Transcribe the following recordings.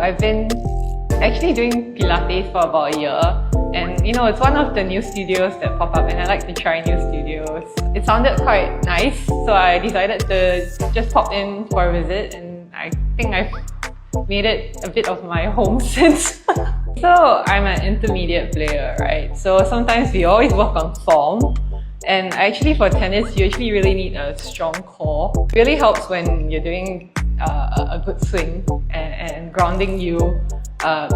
I've been actually doing Pilates for about a year, and it's one of the new studios that pop up, and I like to try new studios. It sounded quite nice, so I decided to just pop in for a visit, and I think I've made it a bit of my home since. So I'm an intermediate player, right? So sometimes we always work on form. And actually for tennis, you actually really need a strong core. It really helps when you're doing a good swing and grounding you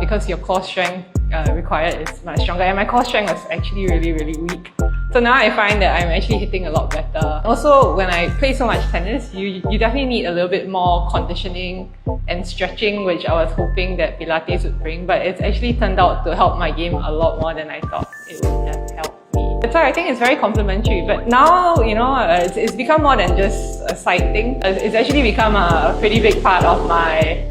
because your core strength required is much stronger. And my core strength was actually really weak. So now I find that I'm actually hitting a lot better. Also, when I play so much tennis, you definitely need a little bit more conditioning and stretching, which I was hoping that Pilates would bring, but it's actually turned out to help my game a lot more than I thought it would have helped me. That's why I think it's very complementary. But now, it's become more than just a side thing. It's actually become a pretty big part of my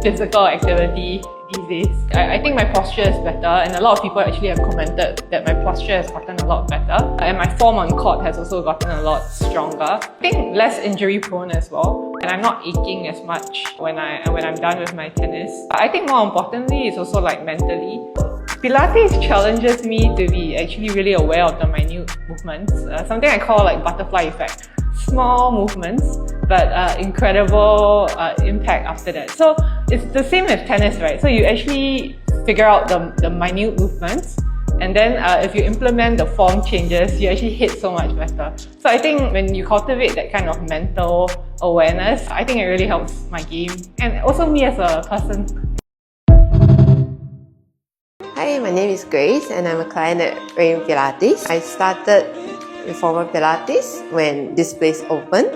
physical activity these days. I think my posture is better, and a lot of people actually have commented that my posture has gotten a lot better, and my form on court has also gotten a lot stronger. I think less injury prone as well, and I'm not aching as much when I'm done with my tennis. I think more importantly, it's also like mentally. Pilates challenges me to be actually really aware of the minute movements, something I call like butterfly effect. Small movements, but incredible impact after that. So it's the same with tennis, right? So you actually figure out the minute movements, and then if you implement the form changes, you actually hit so much better. So I think when you cultivate that kind of mental awareness, I think it really helps my game and also me as a person. Hi, my name is Grace and I'm a client at Rain Pilates. I started Reformer Pilates when this place opened.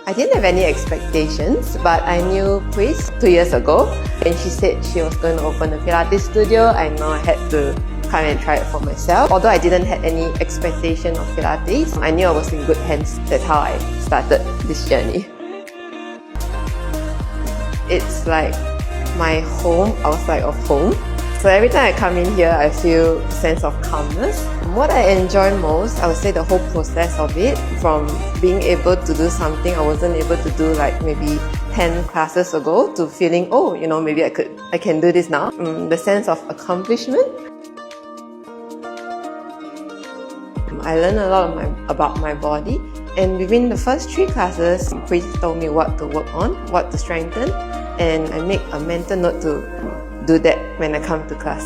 I didn't have any expectations, but I knew Chris 2 years ago, and she said she was going to open a Pilates studio. I know I had to come and try it for myself. Although I didn't have any expectation of Pilates, I knew I was in good hands. That's how I started this journey. It's like my home outside of home. So every time I come in here, I feel a sense of calmness. What I enjoy most, I would say the whole process of it, from being able to do something I wasn't able to do like maybe 10 classes ago, to feeling, maybe I can do this now. The sense of accomplishment. I learned a lot about my body, and within the first 3 classes, Chris told me what to work on, what to strengthen, and I make a mental note to do that when I come to class.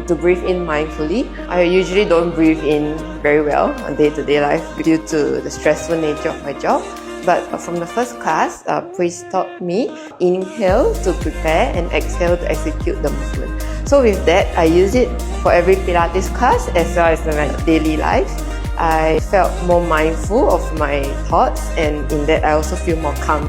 To breathe in mindfully. I usually don't breathe in very well on day-to-day life due to the stressful nature of my job. But from the first class, Chris taught me inhale to prepare and exhale to execute the movement. So with that, I use it for every Pilates class as well as in my daily life. I felt more mindful of my thoughts, and in that I also feel more calm.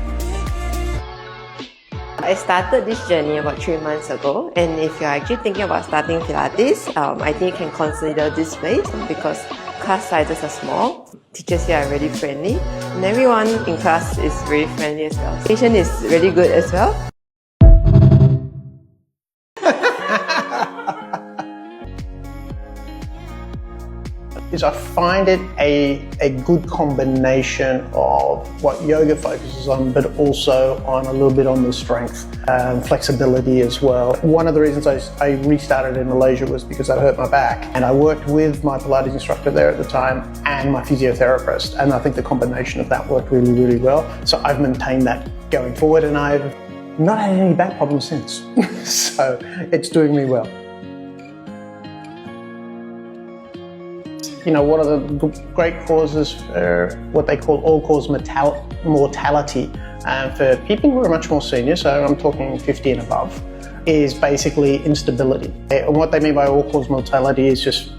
I started this journey about 3 months ago, and if you're actually thinking about starting Pilates, I think you can consider this place because class sizes are small, teachers here are really friendly, and everyone in class is really friendly as well. Patient is really good as well. I find it a good combination of what yoga focuses on, but also on a little bit on the strength and flexibility as well. One of the reasons I restarted in Malaysia was because I hurt my back, and I worked with my Pilates instructor there at the time and my physiotherapist, and I think the combination of that worked really well. So I've maintained that going forward, and I've not had any back problems since. So it's doing me well. One of the great causes for what they call all-cause mortality for people who are much more senior, so I'm talking 50 and above, is basically instability. And what they mean by all-cause mortality is just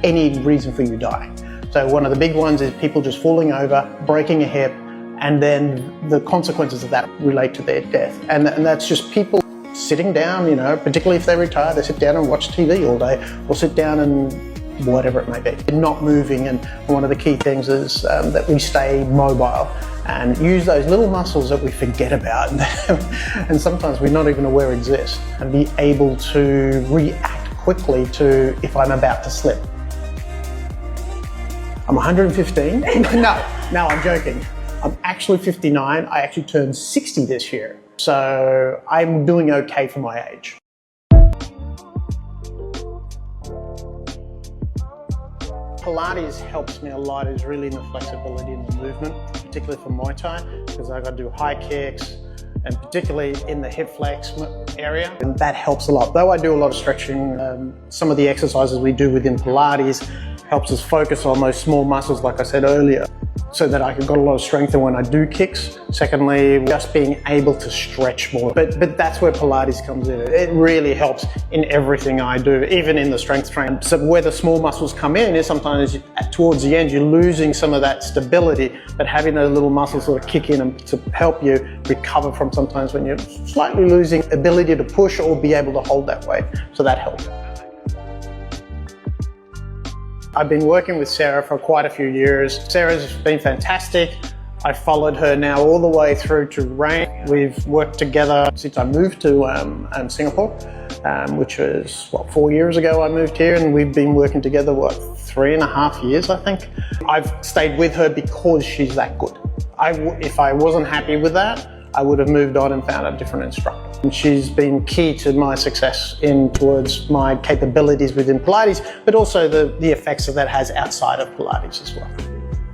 any reason for you to die. So one of the big ones is people just falling over, breaking a hip, and then the consequences of that relate to their death. And that's just people sitting down, particularly if they retire, they sit down and watch TV all day, or sit down and whatever it may be, not moving. And one of the key things is that we stay mobile and use those little muscles that we forget about and sometimes we're not even aware exist, and be able to react quickly to if I'm about to slip. I'm 115. No, I'm joking. I'm actually 59. I actually turned 60 this year. So I'm doing okay for my age. Pilates helps me a lot is really in the flexibility in the movement, particularly for Muay Thai, because I got to do high kicks, and particularly in the hip flex area, and that helps a lot. Though I do a lot of stretching, some of the exercises we do within Pilates helps us focus on those small muscles, like I said earlier, so that I got a lot of strength when I do kicks. Secondly, just being able to stretch more. But that's where Pilates comes in. It really helps in everything I do, even in the strength training. So where the small muscles come in is sometimes towards the end, you're losing some of that stability, but having those little muscles sort of kick in and to help you recover from sometimes when you're slightly losing ability to push or be able to hold that weight. So that helps. I've been working with Sarah for quite a few years. Sarah's been fantastic. I followed her now all the way through to Rain. We've worked together since I moved to Singapore, which was, 4 years ago I moved here, and we've been working together, 3.5 years, I think. I've stayed with her because she's that good. If I wasn't happy with that, I would have moved on and found a different instructor. And she's been key to my success towards my capabilities within Pilates, but also the effects that that has outside of Pilates as well.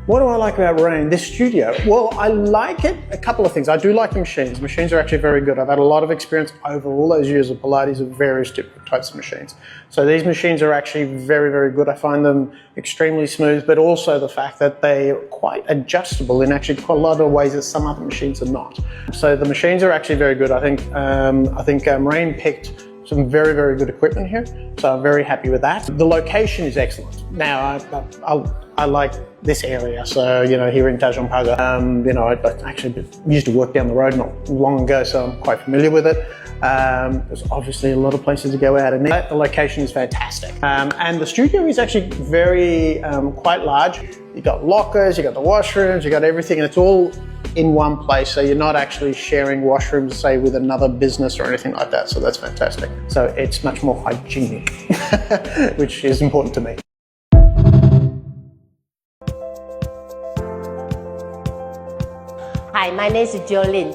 What do I like about Rain? This studio? Well, I like it. A couple of things. I do like the machines. Machines are actually very good. I've had a lot of experience over all those years of Pilates of various different types of machines. So these machines are actually very, very good. I find them extremely smooth, but also the fact that they're quite adjustable in actually quite a lot of ways that some other machines are not. So the machines are actually very good. I think Rain picked some very, very good equipment here. So I'm very happy with that. The location is excellent. Now, I like this area. So, here in Tanjong Pagar, I actually used to work down the road not long ago, so I'm quite familiar with it. There's obviously a lot of places to go out and eat. The location is fantastic. And the studio is actually very, quite large. You've got lockers, you've got the washrooms, you've got everything, and it's all in one place. So you're not actually sharing washrooms, say, with another business or anything like that. So that's fantastic. So it's much more hygienic, which is important to me. Hi, my name is Jolene.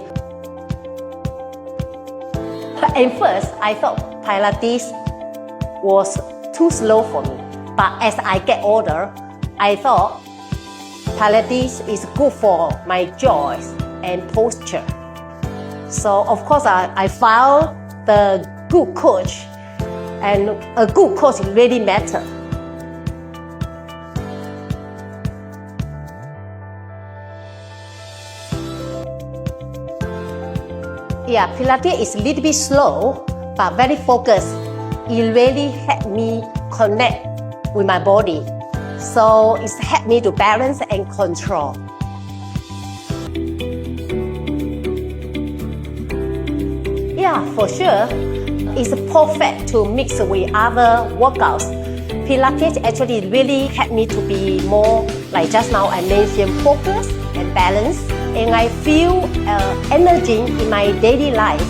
At first, I thought Pilates was too slow for me. But as I get older, I thought Pilates is good for my joints and posture. So of course, I found the good coach, and a good coach really matters. Yeah, Pilates is a little bit slow, but very focused. It really helped me connect with my body. So it's helped me to balance and control. Yeah, for sure. It's perfect to mix with other workouts. Pilates actually really helped me to be more, like just now I mentioned, focused and balanced. And I feel energy in my daily life.